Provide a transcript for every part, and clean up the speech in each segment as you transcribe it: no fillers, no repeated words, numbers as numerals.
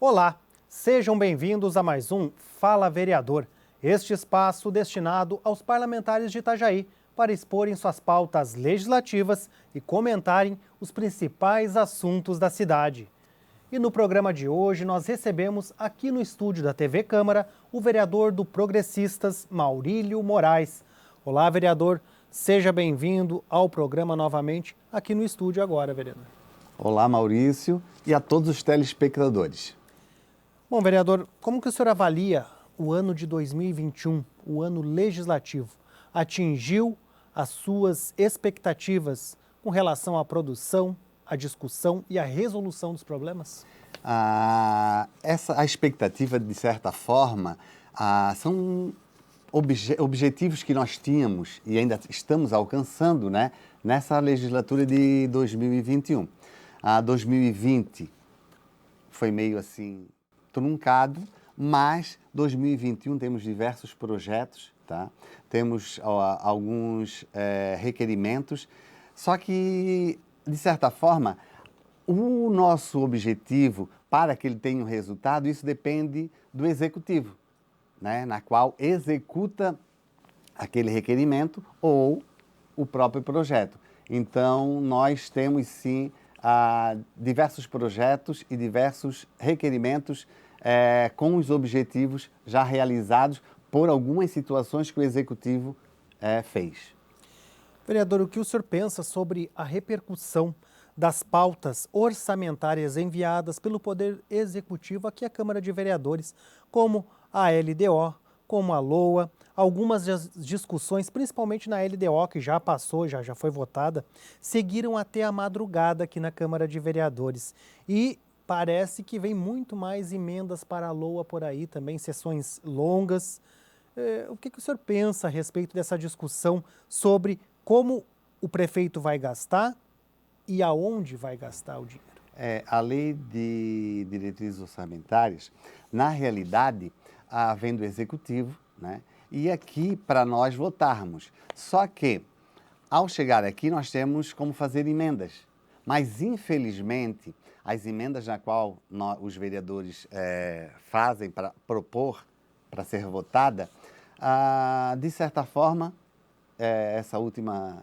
Olá, sejam bem-vindos a mais um Fala Vereador, este espaço destinado aos parlamentares de Itajaí para exporem suas pautas legislativas e comentarem os principais assuntos da cidade. E no programa de hoje nós recebemos aqui no estúdio da TV Câmara o vereador do Progressistas, Maurílio Moraes. Olá, vereador, seja bem-vindo ao programa novamente aqui no estúdio agora, vereador. Olá, Maurício, e a todos os telespectadores. Bom, vereador, como que o senhor avalia o ano de 2021, o ano legislativo? Atingiu as suas expectativas com relação à produção, à discussão e à resolução dos problemas? A expectativa, de certa forma, são objetivos que nós tínhamos e ainda estamos alcançando, né, nessa legislatura de 2021. 2020 foi meio assim truncado, mas 2021 temos diversos projetos, tá? Temos alguns requerimentos, só que, de certa forma, o nosso objetivo, para que ele tenha um resultado, isso depende do executivo, né? Na qual executa aquele requerimento ou o próprio projeto. Então, nós temos sim diversos projetos e diversos requerimentos com os objetivos já realizados por algumas situações que o executivo fez. Vereador, o que o senhor pensa sobre a repercussão das pautas orçamentárias enviadas pelo Poder Executivo aqui à Câmara de Vereadores, como a LDO, como a LOA, algumas discussões, principalmente na LDO, que já passou, já foi votada, seguiram até a madrugada aqui na Câmara de Vereadores. E parece que vem muito mais emendas para a LOA por aí também, sessões longas. O que o senhor pensa a respeito dessa discussão sobre como o prefeito vai gastar e aonde vai gastar o dinheiro? A lei de diretrizes orçamentárias, na realidade, vem do executivo, né? E aqui para nós votarmos. Só que, ao chegar aqui, nós temos como fazer emendas. Mas, infelizmente, as emendas na qual os vereadores fazem para propor, para ser votada, de certa forma, essa última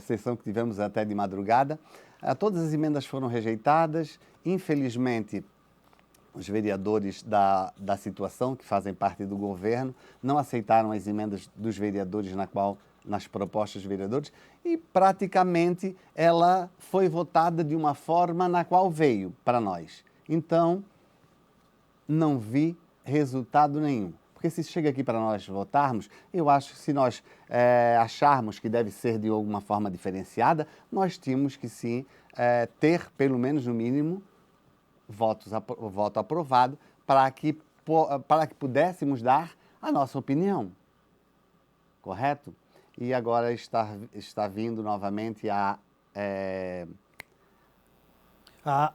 sessão que tivemos até de madrugada, todas as emendas foram rejeitadas. Infelizmente, os vereadores da situação, que fazem parte do governo, não aceitaram as emendas dos vereadores nas propostas dos vereadores e praticamente ela foi votada de uma forma na qual veio para nós. Então, não vi resultado nenhum. Porque se chega aqui para nós votarmos, eu acho que se nós acharmos que deve ser de alguma forma diferenciada, nós tínhamos que sim ter, pelo menos no mínimo, voto aprovado para que pudéssemos dar a nossa opinião. Correto? E agora está vindo novamente a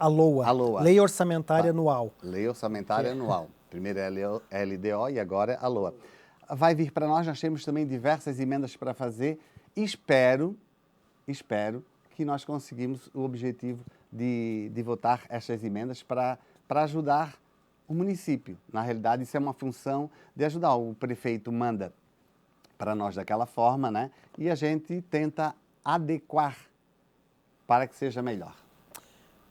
LOA, a LOA. Lei Orçamentária Anual. Lei Orçamentária Anual. Primeiro é a LDO e agora é a LOA. Vai vir para nós temos também diversas emendas para fazer. Espero que nós conseguimos o objetivo de votar estas emendas para ajudar o município. Na realidade, isso é uma função de ajudar. O prefeito manda para nós daquela forma, né? E a gente tenta adequar para que seja melhor.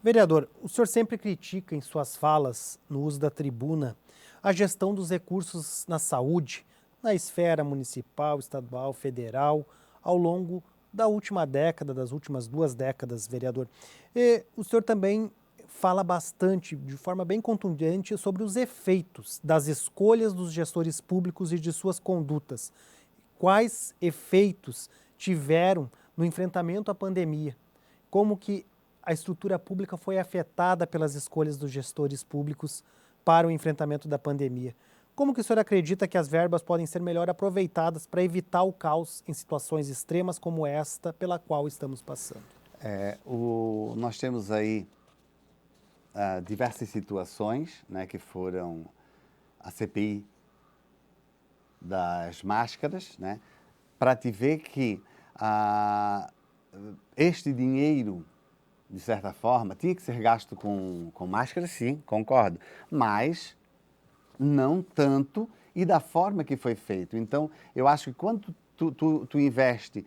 Vereador, o senhor sempre critica em suas falas, no uso da tribuna, a gestão dos recursos na saúde, na esfera municipal, estadual, federal, ao longo da última década, das últimas 2 décadas, vereador. E o senhor também fala bastante, de forma bem contundente, sobre os efeitos das escolhas dos gestores públicos e de suas condutas. Quais efeitos tiveram no enfrentamento à pandemia? Como que a estrutura pública foi afetada pelas escolhas dos gestores públicos para o enfrentamento da pandemia? Como que o senhor acredita que as verbas podem ser melhor aproveitadas para evitar o caos em situações extremas como esta pela qual estamos passando? Nós temos aí diversas situações, né, que foram a CPI das máscaras, né, para te ver que este dinheiro de certa forma, tinha que ser gasto com máscara, sim, concordo, mas não tanto e da forma que foi feito. Então, eu acho que quando tu investe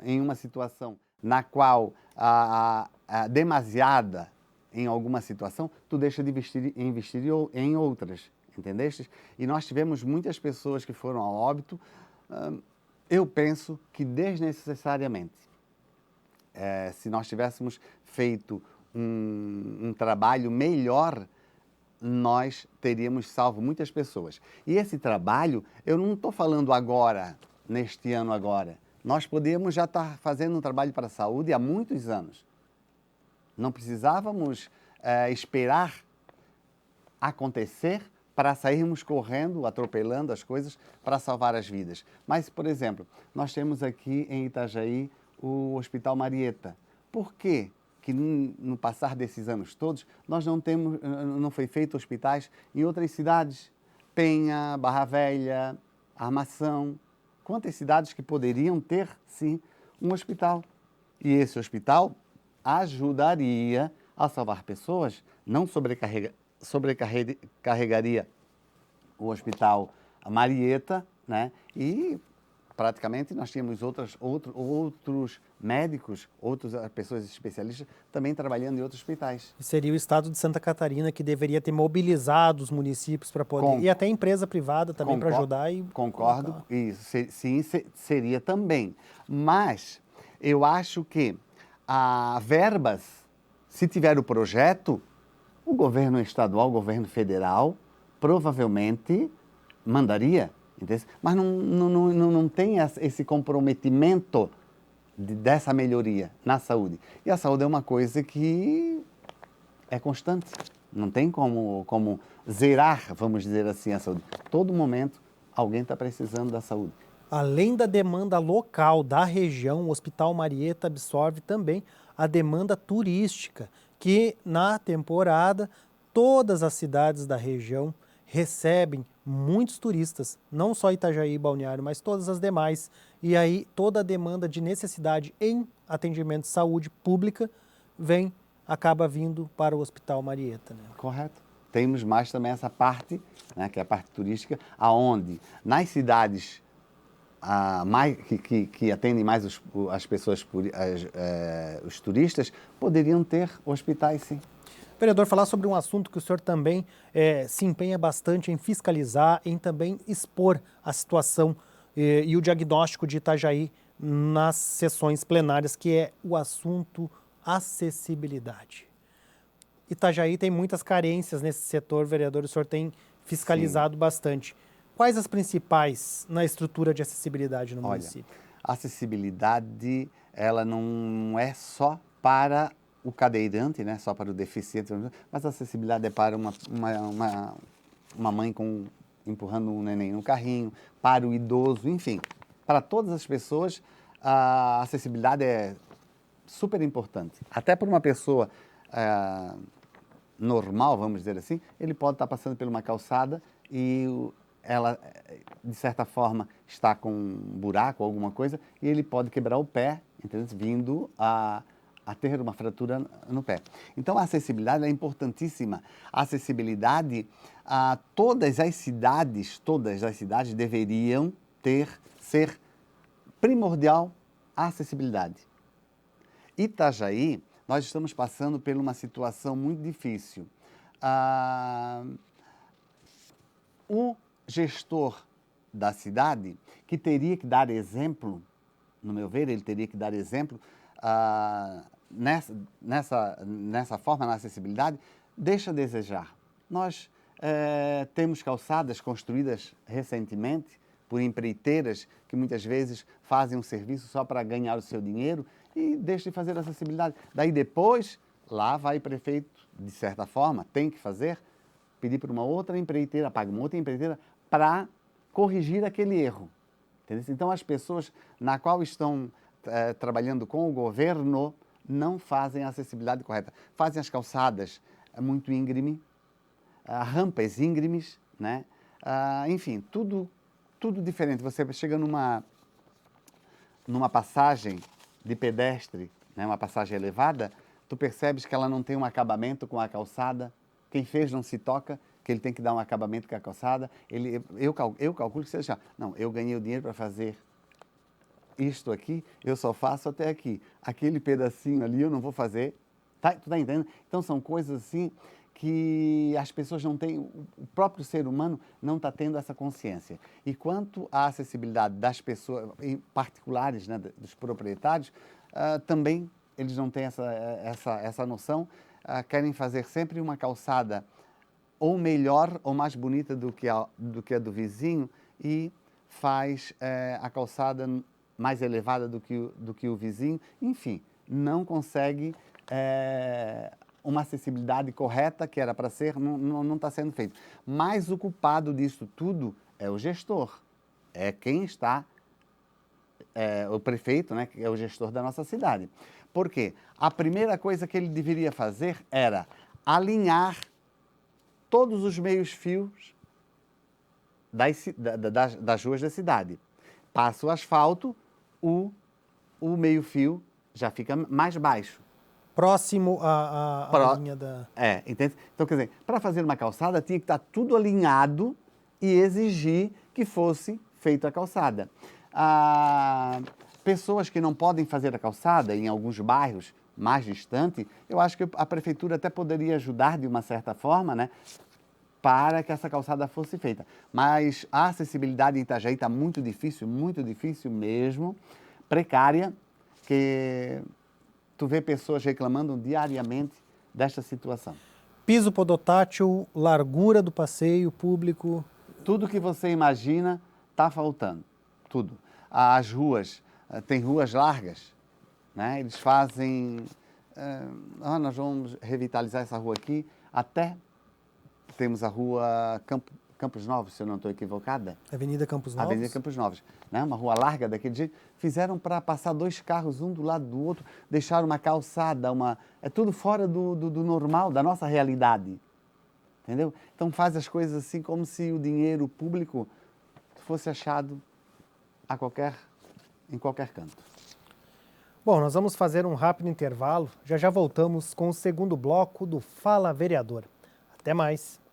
em uma situação na qual a demasiada em alguma situação, tu deixa de investir em outras, entendeste? E nós tivemos muitas pessoas que foram a óbito, eu penso que desnecessariamente. Se nós tivéssemos feito um trabalho melhor, nós teríamos salvo muitas pessoas. E esse trabalho, eu não estou falando agora, neste ano agora. Nós podemos já estar fazendo um trabalho para a saúde há muitos anos. Não precisávamos esperar acontecer para sairmos correndo, atropelando as coisas para salvar as vidas. Mas, por exemplo, nós temos aqui em Itajaí o Hospital Marieta. Por quê que no passar desses anos todos nós não foi feito hospitais em outras cidades? Penha, Barra Velha, Armação. Quantas cidades que poderiam ter, sim, um hospital? E esse hospital ajudaria a salvar pessoas, não sobrecarregaria o Hospital Marieta, né? E praticamente nós tínhamos outros médicos, outras pessoas especialistas também trabalhando em outros hospitais. E seria o estado de Santa Catarina que deveria ter mobilizado os municípios para poder, e até a empresa privada também para ajudar. Concordo, isso, sim, seria também. Mas eu acho que verbas, se tiver o projeto, o governo estadual, o governo federal, provavelmente mandaria, entende? Mas não tem esse comprometimento dessa melhoria na saúde. E a saúde é uma coisa que é constante. Não tem como zerar, vamos dizer assim, a saúde. Todo momento alguém está precisando da saúde. Além da demanda local da região, o Hospital Marieta absorve também a demanda turística, que na temporada todas as cidades da região recebem muitos turistas, não só Itajaí e Balneário, mas todas as demais. E aí toda a demanda de necessidade em atendimento de saúde pública acaba vindo para o Hospital Marieta, né? Correto. Temos mais também essa parte, né, que é a parte turística, aonde nas cidades que atendem mais as pessoas, os turistas, poderiam ter hospitais, sim. Vereador, falar sobre um assunto que o senhor também se empenha bastante em fiscalizar, em também expor a situação e o diagnóstico de Itajaí nas sessões plenárias, que é o assunto acessibilidade. Itajaí tem muitas carências nesse setor, vereador, o senhor tem fiscalizado bastante. Quais as principais na estrutura de acessibilidade no município? A acessibilidade, ela não é só para o cadeirante, né? Só para o deficiente, mas a acessibilidade é para uma mãe empurrando um neném no carrinho, para o idoso, enfim. Para todas as pessoas, a acessibilidade é super importante. Até para uma pessoa normal, vamos dizer assim, ele pode estar passando por uma calçada e ela, de certa forma, está com um buraco ou alguma coisa e ele pode quebrar o pé, entendeu? Vindo a ter uma fratura no pé. Então, a acessibilidade é importantíssima. A acessibilidade, todas as cidades deveriam ser primordial a acessibilidade. Itajaí, nós estamos passando por uma situação muito difícil. O gestor da cidade, que teria que dar exemplo, no meu ver, ele teria que dar exemplo nessa forma, na acessibilidade, deixa a desejar. Nós temos calçadas construídas recentemente por empreiteiras que muitas vezes fazem um serviço só para ganhar o seu dinheiro e deixam de fazer acessibilidade. Daí depois, lá vai o prefeito, de certa forma, tem que fazer, pedir para uma outra empreiteira, paga uma outra empreiteira para corrigir aquele erro. Entendeu? Então, as pessoas na qual estão trabalhando com o governo não fazem a acessibilidade correta. Fazem as calçadas muito íngreme, rampas íngremes, né? Enfim, tudo diferente. Você chega numa passagem de pedestre, né, uma passagem elevada, tu percebes que ela não tem um acabamento com a calçada, quem fez não se toca, que ele tem que dar um acabamento com a calçada, eu calculo que seja, não, eu ganhei o dinheiro para fazer isto aqui, eu só faço até aqui. Aquele pedacinho ali eu não vou fazer. Tu tá entendendo? Então são coisas assim que as pessoas não têm, o próprio ser humano não está tendo essa consciência. E quanto à acessibilidade das pessoas, em particulares, né, dos proprietários, também eles não têm essa noção, querem fazer sempre uma calçada ou melhor ou mais bonita do que a do vizinho e faz a calçada mais elevada do que o vizinho, enfim, não consegue uma acessibilidade correta que era para ser, não está sendo feito. Mas o culpado disso tudo é o gestor, é quem está, o prefeito, né, que é o gestor da nossa cidade. Por quê? A primeira coisa que ele deveria fazer era alinhar todos os meios-fios das ruas da cidade. Passa o asfalto, o meio-fio já fica mais baixo. Próximo à linha da... Entende? Então, quer dizer, para fazer uma calçada tinha que estar tudo alinhado e exigir que fosse feita a calçada. Pessoas que não podem fazer a calçada em alguns bairros mais distantes, eu acho que a prefeitura até poderia ajudar de uma certa forma, né? Para que essa calçada fosse feita. Mas a acessibilidade em Itajaí está muito difícil mesmo, precária, que tu vê pessoas reclamando diariamente desta situação. Piso podotátil, largura do passeio público. Tudo que você imagina está faltando, tudo. As ruas, tem ruas largas, né? Eles fazem, nós vamos revitalizar essa rua aqui até... Temos a rua Campos Novos, se eu não estou equivocada. Avenida Campos Novos. Avenida Campos Novos. Né? Uma rua larga daquele jeito. Fizeram para passar 2 carros, um do lado do outro, deixaram uma calçada, é tudo fora do normal, da nossa realidade. Entendeu? Então faz as coisas assim como se o dinheiro público fosse achado em qualquer canto. Bom, nós vamos fazer um rápido intervalo. Já voltamos com o segundo bloco do Fala Vereador. Até mais.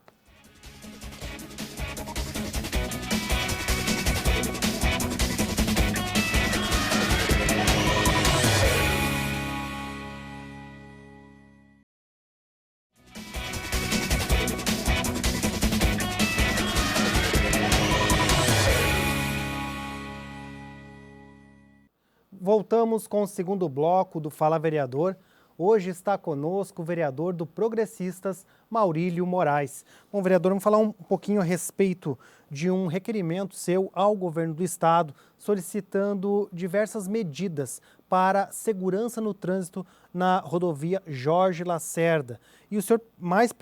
Voltamos com o segundo bloco do Fala Vereador. Hoje está conosco o vereador do Progressistas, Maurílio Moraes. Bom, vereador, vamos falar um pouquinho a respeito de um requerimento seu ao governo do estado, solicitando diversas medidas para segurança no trânsito na rodovia Jorge Lacerda. E o senhor, mais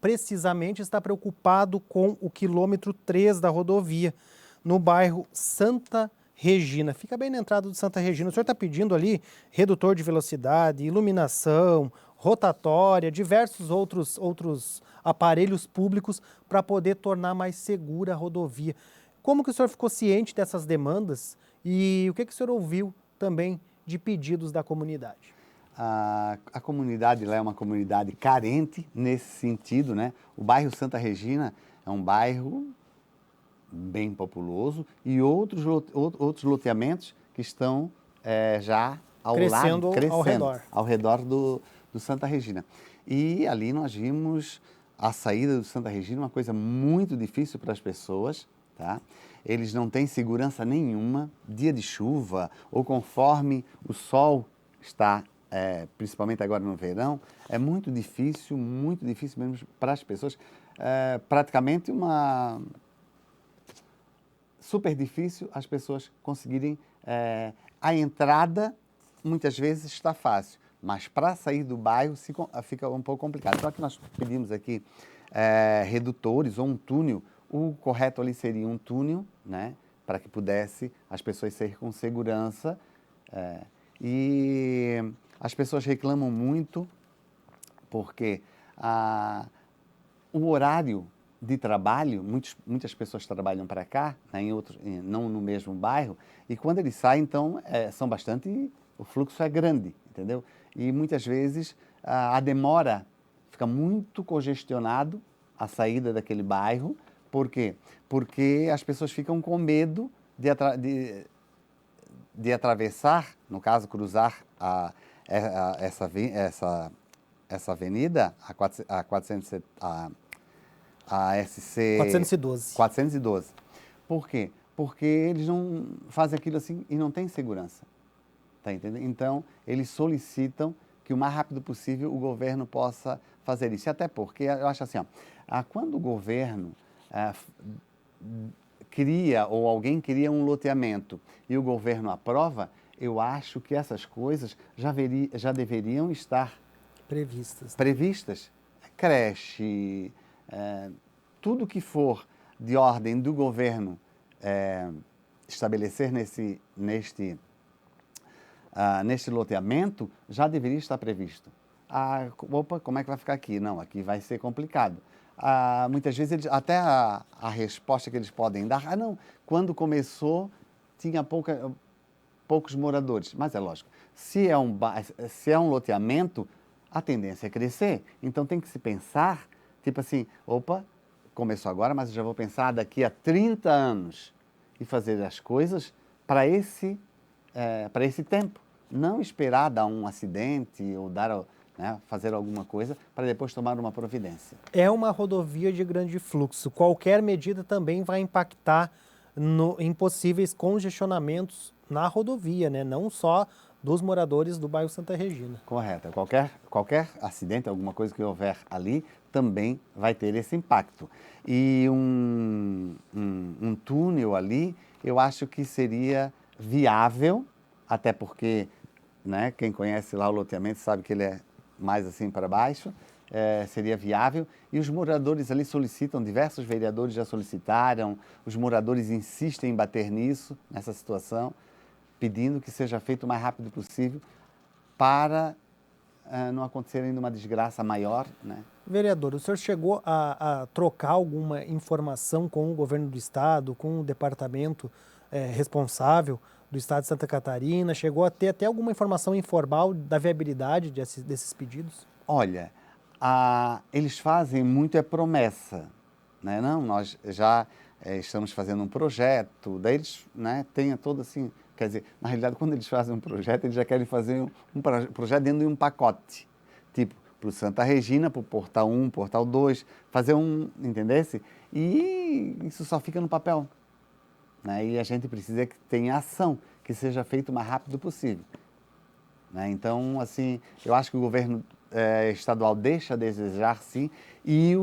precisamente, está preocupado com o quilômetro 3 da rodovia, no bairro Santa Regina. Fica bem na entrada do Santa Regina. O senhor está pedindo ali redutor de velocidade, iluminação, rotatória, diversos outros aparelhos públicos para poder tornar mais segura a rodovia. Como que o senhor ficou ciente dessas demandas e o que o senhor ouviu também de pedidos da comunidade? A comunidade lá é uma comunidade carente nesse sentido, né? O bairro Santa Regina é um bairro bem populoso e outros loteamentos que estão já crescendo ao redor do Santa Regina. E ali nós vimos a saída do Santa Regina, uma coisa muito difícil para as pessoas, tá? Eles não têm segurança nenhuma, dia de chuva ou conforme o sol está, principalmente agora no verão, é muito difícil mesmo para as pessoas. Praticamente super difícil as pessoas conseguirem a entrada, muitas vezes está fácil, mas para sair do bairro fica um pouco complicado. Só que nós pedimos aqui redutores ou um túnel. O correto ali seria um túnel, né, para que pudesse as pessoas sair com segurança. E as pessoas reclamam muito porque o horário de trabalho, muitas pessoas trabalham para cá, né, não no mesmo bairro, e quando eles saem, então, o fluxo é grande, entendeu? E muitas vezes a demora fica muito congestionado a saída daquele bairro. Por quê? Porque as pessoas ficam com medo de atravessar, no caso, cruzar essa avenida, a SC 412. 412. Por quê? Porque eles não fazem aquilo assim e não tem segurança. Tá entendendo? Então, eles solicitam que o mais rápido possível o governo possa fazer isso. E até porque, eu acho assim, quando o governo cria ou alguém cria um loteamento e o governo aprova, eu acho que essas coisas já deveriam estar previstas. Creche, tudo que for de ordem do governo estabelecer neste loteamento, já deveria estar previsto. Opa, como é que vai ficar aqui? Não, aqui vai ser complicado. Muitas vezes, até a resposta que eles podem dar, não, quando começou tinha poucos moradores. Mas é lógico, se é um loteamento, a tendência é crescer. Então tem que se pensar, tipo assim, opa, começou agora, mas eu já vou pensar daqui a 30 anos e fazer as coisas para esse tempo. Não esperar dar um acidente ou fazer alguma coisa para depois tomar uma providência. É uma rodovia de grande fluxo. Qualquer medida também vai impactar em possíveis congestionamentos na rodovia, né? Não só dos moradores do bairro Santa Regina. Correto. Qualquer acidente, alguma coisa que houver ali, também vai ter esse impacto. E um túnel ali, eu acho que seria viável, até porque, né, quem conhece lá o loteamento sabe que ele é mais assim para baixo, seria viável. E os moradores ali solicitam, diversos vereadores já solicitaram, os moradores insistem em bater nessa situação, pedindo que seja feito o mais rápido possível para não acontecer ainda uma desgraça maior, né? Vereador, o senhor chegou a trocar alguma informação com o governo do estado, com o departamento responsável do estado de Santa Catarina? Chegou a ter até alguma informação informal da viabilidade desses pedidos? Olha, eles fazem muito promessa, né? Não, nós já estamos fazendo um projeto, daí eles, né, tem todo assim, quer dizer, na realidade, quando eles fazem um projeto, eles já querem fazer um projeto dentro de um pacote, tipo, para o Santa Regina, para o Portal 1, Portal 2, fazer entendesse? E isso só fica no papel, né? E a gente precisa que tenha ação, que seja feito o mais rápido possível, né? Então, assim, eu acho que o governo estadual deixa a desejar, sim, e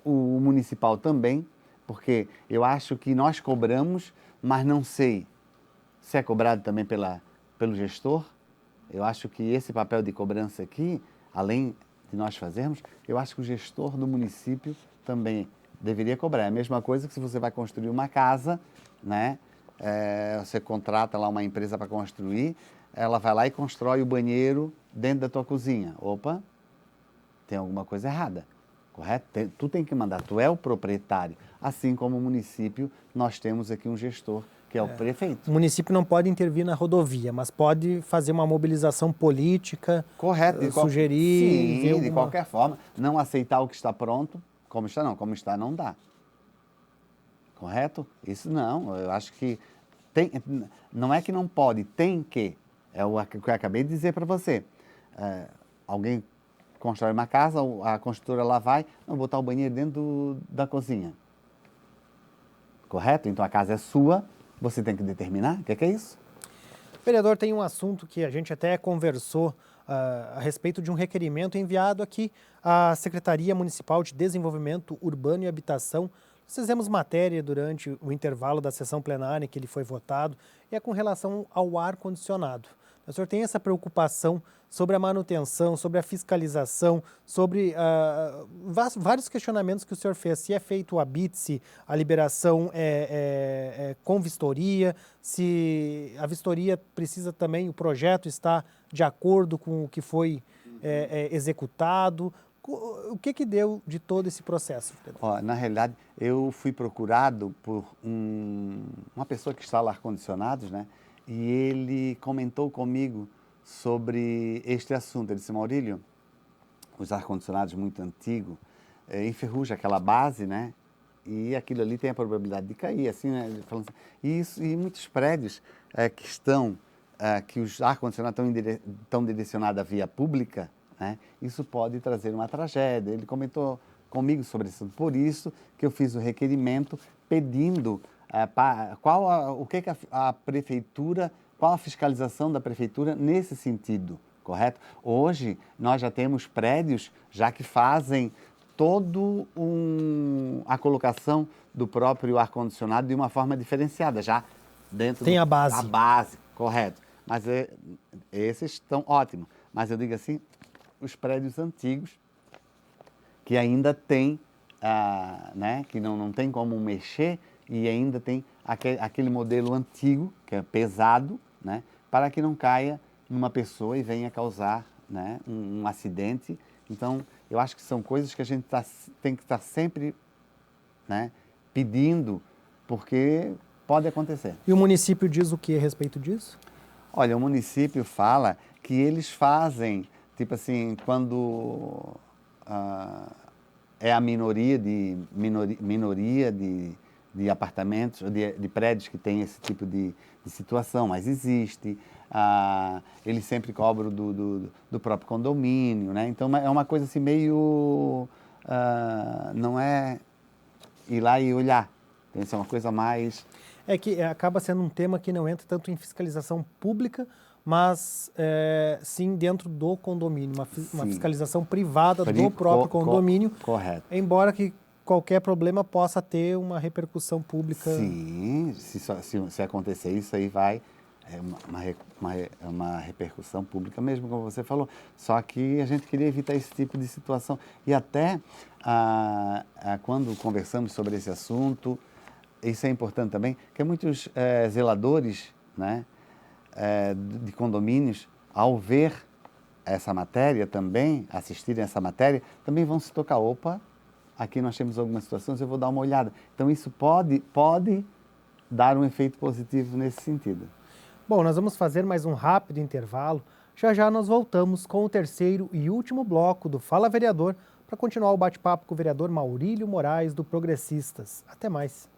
o municipal também, porque eu acho que nós cobramos, mas não sei se é cobrado também pelo gestor. Eu acho que esse papel de cobrança aqui, além de nós fazermos, eu acho que o gestor do município também deveria cobrar. É a mesma coisa que se você vai construir uma casa, né? Você contrata lá uma empresa para construir, ela vai lá e constrói o banheiro dentro da tua cozinha. Opa, tem alguma coisa errada, correto? Tu tem que mandar, tu é o proprietário. Assim como o município, nós temos aqui um gestor, que é o prefeito. O município não pode intervir na rodovia, mas pode fazer uma mobilização política, correto, sugerir... Sim, de qualquer forma. Não aceitar o que está pronto, como está não dá. Correto? Isso não, eu acho que não é que não pode, tem que. É o que eu acabei de dizer para você. Alguém constrói uma casa, a construtora lá vai, botar o banheiro dentro da cozinha. Correto? Então a casa é sua, você tem que determinar. O que é isso? Vereador, tem um assunto que a gente até conversou a respeito de um requerimento enviado aqui à Secretaria Municipal de Desenvolvimento Urbano e Habitação. Nós fizemos matéria durante o intervalo da sessão plenária em que ele foi votado, e é com relação ao ar-condicionado. O senhor tem essa preocupação sobre a manutenção, sobre a fiscalização, sobre vários questionamentos que o senhor fez. Se é feito a BITSE, a liberação com vistoria, se a vistoria precisa também, o projeto está de acordo com o que foi executado. O que deu de todo esse processo? Na realidade, eu fui procurado por uma pessoa que instala ar-condicionados, né? E ele comentou comigo sobre este assunto. Ele disse: Maurílio, os ar-condicionados muito antigos enferruja aquela base, né? E aquilo ali tem a probabilidade de cair, assim, né? Falando assim. E muitos prédios que os ar-condicionados estão direcionados à via pública, né? Isso pode trazer uma tragédia. Ele comentou comigo sobre isso. Por isso que eu fiz o requerimento pedindo a prefeitura, qual a fiscalização da prefeitura nesse sentido, correto? Hoje nós já temos prédios já que fazem a colocação do próprio ar-condicionado de uma forma diferenciada, já dentro Tem a base. da base, correto. Mas esses estão ótimos. Mas eu digo assim, os prédios antigos, que ainda tem, né, que não tem como mexer e ainda tem aquele modelo antigo, que é pesado, né, para que não caia numa pessoa e venha causar, né, um acidente. Então, eu acho que são coisas que a gente tem que estar sempre, né, pedindo, porque pode acontecer. E o município diz o que a respeito disso? Olha, o município fala que eles fazem, tipo assim, quando é a minoria de apartamentos, de prédios que tem esse tipo de situação, mas existe. Eles sempre cobram do próprio condomínio, né? Então é uma coisa assim meio... não é ir lá e olhar. Então, isso é uma coisa mais... É que acaba sendo um tema que não entra tanto em fiscalização pública, mas sim dentro do condomínio, uma fiscalização privada do próprio condomínio. Correto. Embora que qualquer problema possa ter uma repercussão pública. Sim, se acontecer isso aí vai... É uma repercussão pública mesmo, como você falou. Só que a gente queria evitar esse tipo de situação. E até quando conversamos sobre esse assunto, isso é importante também, que muitos zeladores, né, de condomínios, ao ver essa matéria também, assistirem essa matéria, também vão se tocar, opa, aqui nós temos algumas situações, eu vou dar uma olhada. Então isso pode dar um efeito positivo nesse sentido. Bom, nós vamos fazer mais um rápido intervalo. Já já nós voltamos com o terceiro e último bloco do Fala Vereador para continuar o bate-papo com o vereador Maurílio Moraes, do Progressistas. Até mais.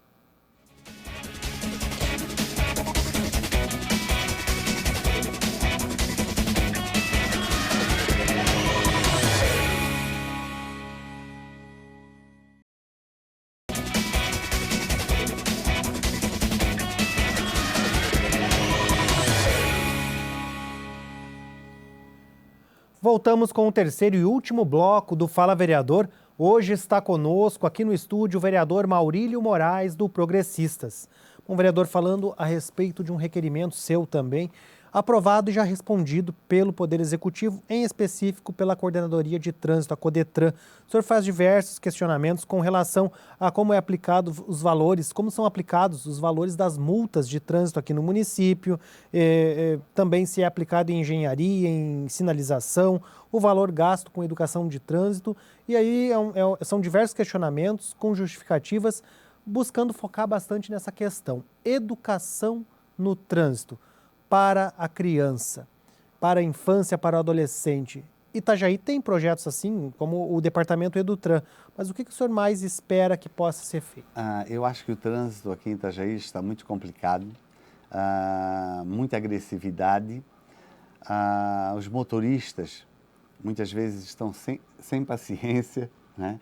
Voltamos com o terceiro e último bloco do Fala Vereador. Hoje está conosco aqui no estúdio o vereador Maurílio Moraes, do Progressistas. Um vereador falando a respeito de um requerimento seu também, aprovado e já respondido pelo Poder Executivo, em específico pela Coordenadoria de Trânsito, a CODETRAN. O senhor faz diversos questionamentos com relação a como é aplicado os valores, como são aplicados os valores das multas de trânsito aqui no município, também se é aplicado em engenharia, em sinalização, o valor gasto com educação de trânsito, e aí são diversos questionamentos com justificativas, buscando focar bastante nessa questão. Educação no trânsito para a criança, para a infância, para o adolescente. Itajaí tem projetos assim, como o Departamento Edutran, mas o que o senhor mais espera que possa ser feito? Eu acho que o trânsito aqui em Itajaí está muito complicado, muita agressividade, os motoristas muitas vezes estão sem paciência, né,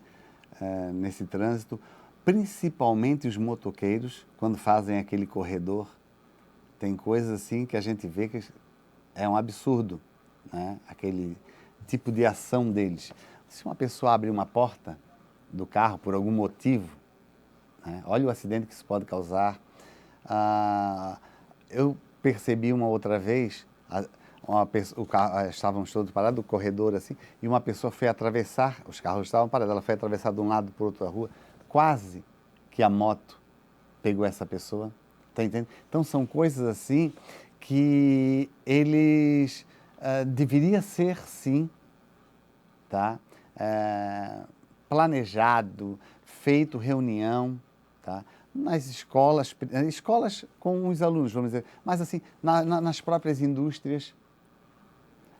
nesse trânsito, principalmente os motoqueiros, quando fazem aquele corredor. Tem coisas assim que a gente vê que é um absurdo, né? Aquele tipo de ação deles. Se uma pessoa abre uma porta do carro por algum motivo, né? Olha o acidente que isso pode causar. Eu percebi uma outra vez, estávamos todos parados, o corredor assim, e uma pessoa foi atravessar, os carros estavam parados, ela foi atravessar de um lado para o outro da rua, quase que a moto pegou essa pessoa. Tá entendendo? Então, são coisas assim que eles deveria ser, sim, tá? Planejado, feito reunião, tá? Nas escolas com os alunos, vamos dizer, mas assim, nas próprias indústrias,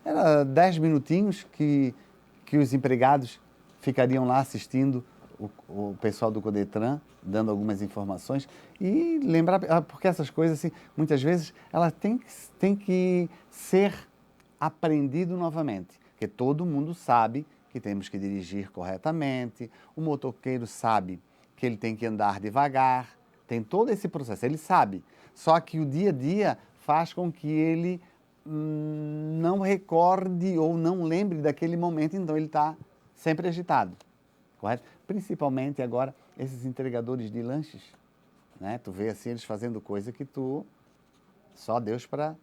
Era 10 minutinhos que os empregados ficariam lá assistindo o pessoal do Codetran, dando algumas informações. E lembrar, porque essas coisas, assim, muitas vezes, elas têm que ser aprendido novamente. Porque todo mundo sabe que temos que dirigir corretamente, o motoqueiro sabe que ele tem que andar devagar, tem todo esse processo, ele sabe. Só que o dia a dia faz com que ele não recorde ou não lembre daquele momento, então ele está sempre agitado, correto? Principalmente agora esses entregadores de lanches, né? Tu vê assim eles fazendo coisa que só Deus para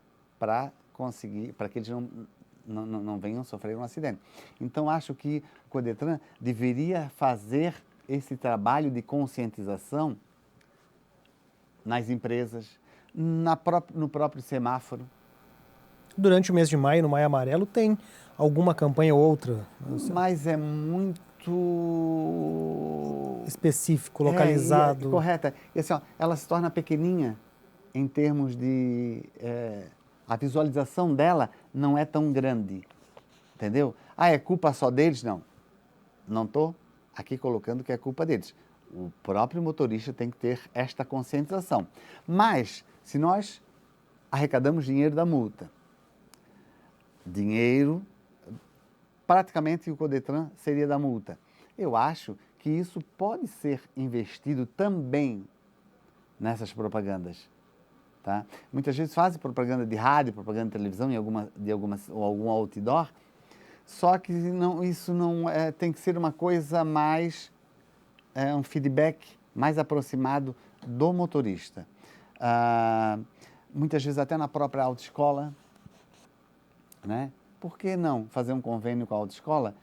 conseguir, para que eles não venham sofrer um acidente. Então acho que o Codetran deveria fazer esse trabalho de conscientização nas empresas, no próprio semáforo. Durante o mês de maio, no Maio Amarelo, tem alguma campanha ou outra? Mas é muito Específico, localizado. Correta. E assim, ó, ela se torna pequenininha em termos de... a visualização dela não é tão grande, entendeu? Ah, é culpa só deles? Não. Não estou aqui colocando que é culpa deles. O próprio motorista tem que ter esta conscientização. Mas, se nós arrecadamos dinheiro da multa, praticamente o Codetran seria da multa. Eu acho que isso pode ser investido também nessas propagandas. Tá? Muitas vezes fazem propaganda de rádio, propaganda de televisão, ou algum outdoor, só que isso não tem que ser uma coisa mais, um feedback mais aproximado do motorista. Muitas vezes até na própria autoescola, né? Por que não fazer um convênio com a autoescola?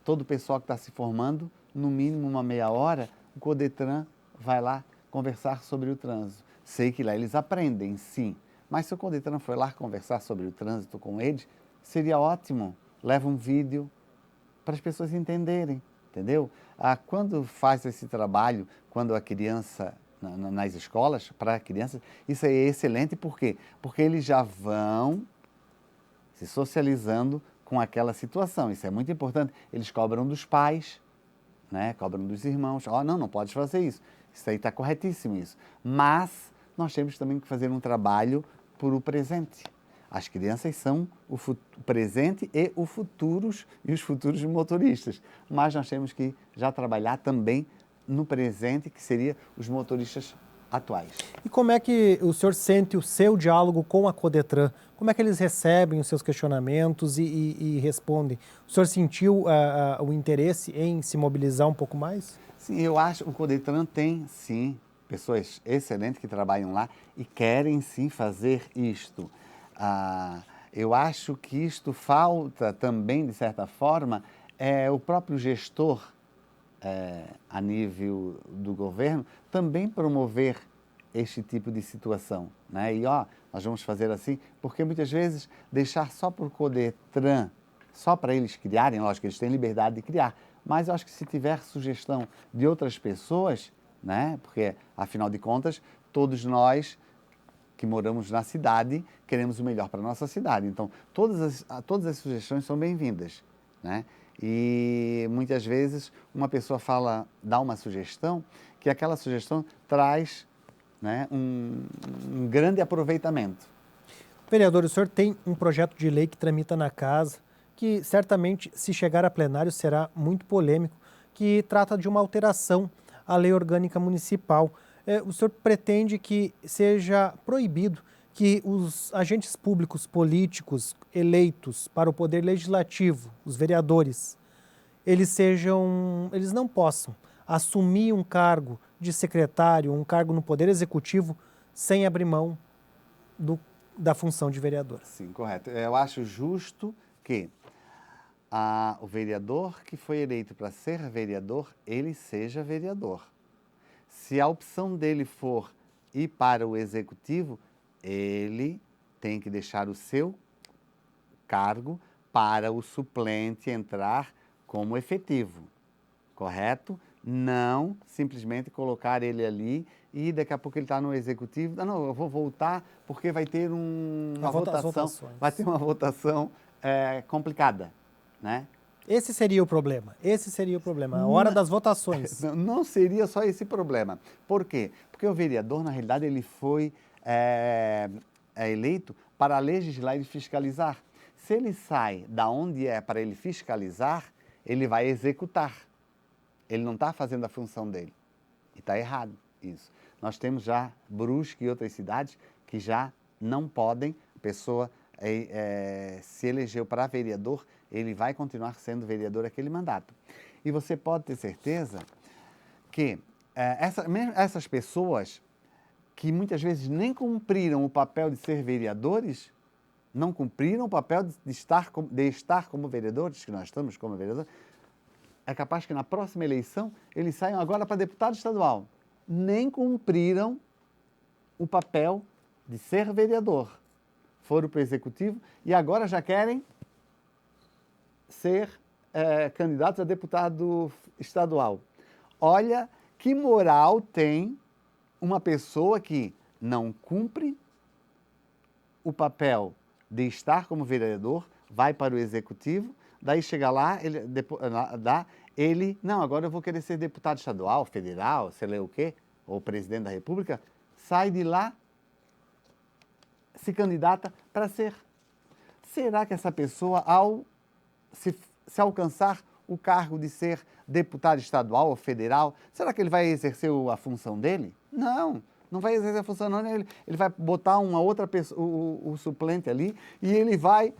Todo o pessoal que está se formando, no mínimo uma meia hora, o Codetran vai lá conversar sobre o trânsito. Sei que lá eles aprendem, sim, mas se o Codetran for lá conversar sobre o trânsito com eles, seria ótimo. Leva um vídeo para as pessoas entenderem, entendeu? Quando faz esse trabalho, quando a criança, nas escolas, para a criança, isso é excelente, por quê? Porque eles já vão se socializando com aquela situação. Isso é muito importante. Eles cobram dos pais, né? Cobram dos irmãos. Não pode fazer isso. Isso aí está corretíssimo isso. Mas nós temos também que fazer um trabalho por o presente. As crianças são o presente e os futuros motoristas. Mas nós temos que já trabalhar também no presente, que seria os motoristas atuais. E como é que o senhor sente o seu diálogo com a Codetran? Como é que eles recebem os seus questionamentos e respondem? O senhor sentiu o interesse em se mobilizar um pouco mais? Sim, eu acho que o Codetran tem, sim, pessoas excelentes que trabalham lá e querem, sim, fazer isto. Eu acho que isto falta também, de certa forma, o próprio gestor, a nível do governo, também promover este tipo de situação, né? E nós vamos fazer assim, porque muitas vezes deixar só por Codetran, só para eles criarem, lógico que eles têm liberdade de criar, mas eu acho que se tiver sugestão de outras pessoas, né? Porque afinal de contas, todos nós que moramos na cidade queremos o melhor para a nossa cidade. Então, todas as sugestões são bem-vindas, né? E muitas vezes uma pessoa dá uma sugestão, que aquela sugestão traz, né, um grande aproveitamento. Vereador, o senhor tem um projeto de lei que tramita na casa, que certamente, se chegar a plenário, será muito polêmico, que trata de uma alteração à lei orgânica municipal. O senhor pretende que seja proibido que os agentes públicos políticos eleitos para o poder legislativo, os vereadores, eles não possam assumir um cargo de secretário, um cargo no poder executivo, sem abrir mão da função de vereador. Sim, correto. Eu acho justo que o vereador que foi eleito para ser vereador, ele seja vereador. Se a opção dele for ir para o executivo, ele tem que deixar o seu cargo para o suplente entrar como efetivo, correto? Não simplesmente colocar ele ali e daqui a pouco ele está no executivo. Não, eu vou voltar porque vai ter uma votação. Vai ter uma votação complicada, né? Esse seria o problema. Esse seria o problema. A hora das votações. Não seria só esse problema. Por quê? Porque o vereador, na realidade, ele foi eleito para legislar e fiscalizar. Se ele sai da onde é para ele fiscalizar, ele vai executar. Ele não está fazendo a função dele. E está errado isso. Nós temos já Brusque e outras cidades que já não podem, a pessoa se elegeu para vereador, ele vai continuar sendo vereador aquele mandato. E você pode ter certeza que essas pessoas que muitas vezes nem cumpriram o papel de ser vereadores, não cumpriram o papel de estar como vereadores, que nós estamos como vereadores, é capaz que na próxima eleição eles saiam agora para deputado estadual. Nem cumpriram o papel de ser vereador. Foram para o executivo e agora já querem ser candidatos a deputado estadual. Olha que moral tem uma pessoa que não cumpre o papel de estar como vereador, vai para o executivo, daí chega lá, não, agora eu vou querer ser deputado estadual, federal, sei lá o quê, ou presidente da República, sai de lá, se candidata para ser. Será que essa pessoa, se alcançar o cargo de ser deputado estadual ou federal, será que ele vai exercer a função dele? Não, não vai exercer a função não, ele vai botar uma outra pessoa, o suplente ali, e ele vai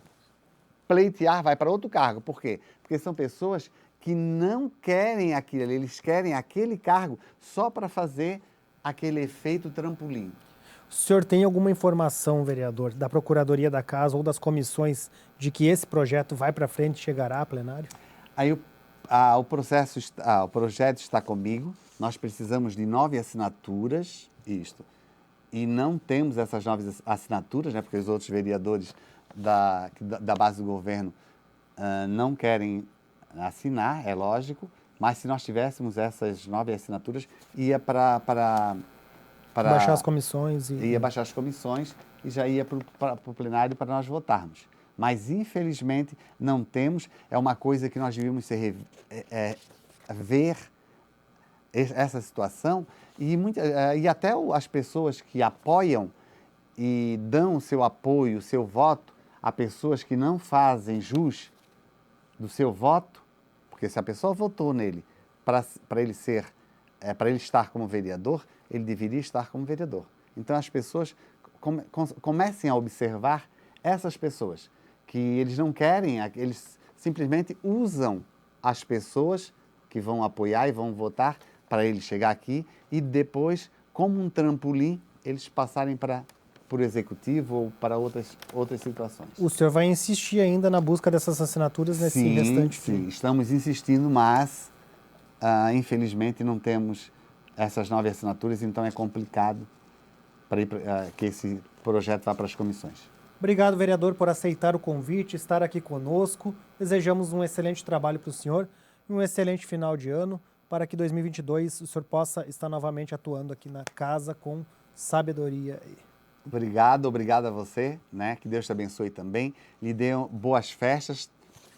pleitear, vai para outro cargo. Por quê? Porque são pessoas que não querem aquilo ali, eles querem aquele cargo só para fazer aquele efeito trampolim. O senhor tem alguma informação, vereador, da Procuradoria da Casa ou das comissões de que esse projeto vai para frente e chegará a plenário? Aí o projeto está comigo, nós precisamos de 9 assinaturas, e não temos essas 9 assinaturas, né, porque os outros vereadores da base do governo não querem assinar, é lógico, mas se nós tivéssemos essas 9 assinaturas, ia para baixar as comissões. Ia baixar as comissões e já ia para o plenário para nós votarmos. Mas, infelizmente, não temos. É uma coisa que nós devíamos ver essa situação e até as pessoas que apoiam e dão o seu apoio, o seu voto a pessoas que não fazem jus do seu voto, porque se a pessoa votou nele para ele estar como vereador, ele deveria estar como vereador. Então as pessoas comecem a observar essas pessoas, que eles não querem, eles simplesmente usam as pessoas que vão apoiar e vão votar para ele chegar aqui e depois, como um trampolim, eles passarem para o executivo ou para outras situações. O senhor vai insistir ainda na busca dessas assinaturas nesse restante? Sim, estamos insistindo, mas infelizmente não temos essas 9 assinaturas, então é complicado para que esse projeto vá para as comissões. Obrigado, vereador, por aceitar o convite, estar aqui conosco. Desejamos um excelente trabalho para o senhor e um excelente final de ano, para que 2022 o senhor possa estar novamente atuando aqui na casa com sabedoria. Obrigado a você, né? Que Deus te abençoe também. Lhe dê boas festas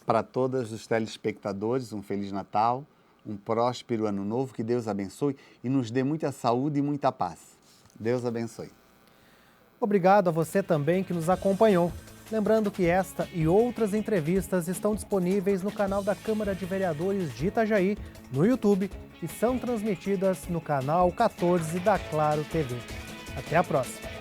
para todos os telespectadores, um Feliz Natal, um próspero Ano Novo, que Deus abençoe e nos dê muita saúde e muita paz. Deus abençoe. Obrigado a você também que nos acompanhou. Lembrando que esta e outras entrevistas estão disponíveis no canal da Câmara de Vereadores de Itajaí, no YouTube, e são transmitidas no canal 14 da Claro TV. Até a próxima!